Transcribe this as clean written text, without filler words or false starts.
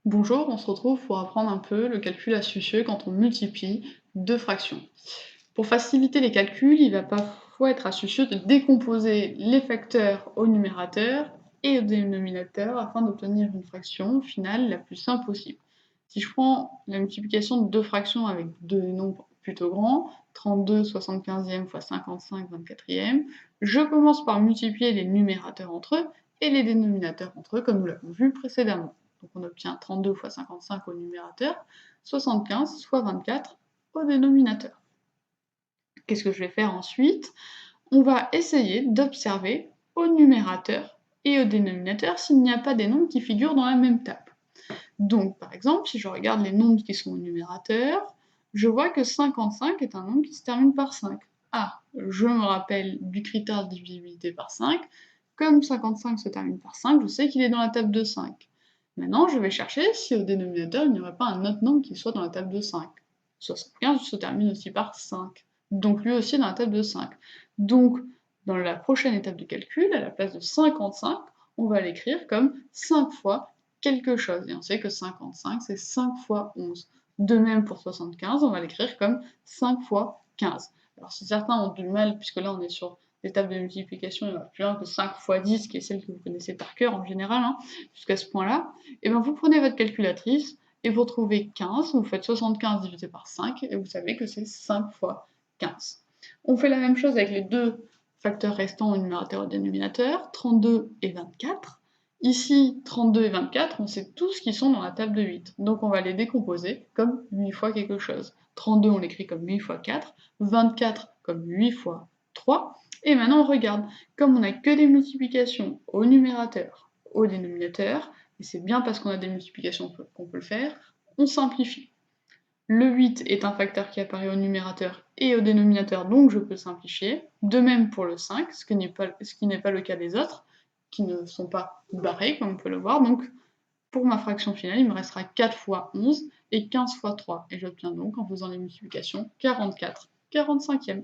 Bonjour, on se retrouve pour apprendre un peu le calcul astucieux quand on multiplie deux fractions. Pour faciliter les calculs, il va parfois être astucieux de décomposer les facteurs au numérateur et au dénominateur afin d'obtenir une fraction finale la plus simple possible. Si je prends la multiplication de deux fractions avec deux nombres plutôt grands, 32 75e fois 55 24e, je commence par multiplier les numérateurs entre eux et les dénominateurs entre eux comme nous l'avons vu précédemment. Donc on obtient 32 fois 55 au numérateur, 75 fois 24 au dénominateur. Qu'est-ce que je vais faire ensuite? On va essayer d'observer au numérateur et au dénominateur s'il n'y a pas des nombres qui figurent dans la même table. Donc par exemple, si je regarde les nombres qui sont au numérateur, je vois que 55 est un nombre qui se termine par 5. Ah, je me rappelle du critère de divisibilité par 5. Comme 55 se termine par 5, je sais qu'il est dans la table de 5. Maintenant, je vais chercher si au dénominateur, il n'y aurait pas un autre nombre qui soit dans la table de 5. 75 se termine aussi par 5. Donc lui aussi dans la table de 5. Donc, dans la prochaine étape de calcul, à la place de 55, on va l'écrire comme 5 fois quelque chose. Et on sait que 55, c'est 5 fois 11. De même pour 75, on va l'écrire comme 5 fois 15. Alors si certains ont du mal, puisque là on est sur l'étape de multiplication, il y en a plus loin que 5 fois 10, qui est celle que vous connaissez par cœur en général, hein, jusqu'à ce point-là, et bien vous prenez votre calculatrice et vous trouvez 15, vous faites 75 divisé par 5, et vous savez que c'est 5 fois 15. On fait la même chose avec les deux facteurs restants au numérateur et au dénominateur, 32 et 24. Ici, 32 et 24, on sait tous qu'ils sont dans la table de 8. Donc on va les décomposer comme 8 fois quelque chose. 32, on l'écrit comme 8 fois 4, 24 comme 8 fois 3. Et maintenant, on regarde. Comme on n'a que des multiplications au numérateur, au dénominateur, et c'est bien parce qu'on a des multiplications qu'on peut le faire, on simplifie. Le 8 est un facteur qui apparaît au numérateur et au dénominateur, donc je peux simplifier. De même pour le 5, ce qui n'est pas le cas des autres, qui ne sont pas barrés, comme on peut le voir. Donc, pour ma fraction finale, il me restera 4 fois 11 et 15 fois 3. Et j'obtiens donc, en faisant les multiplications, 44 45e.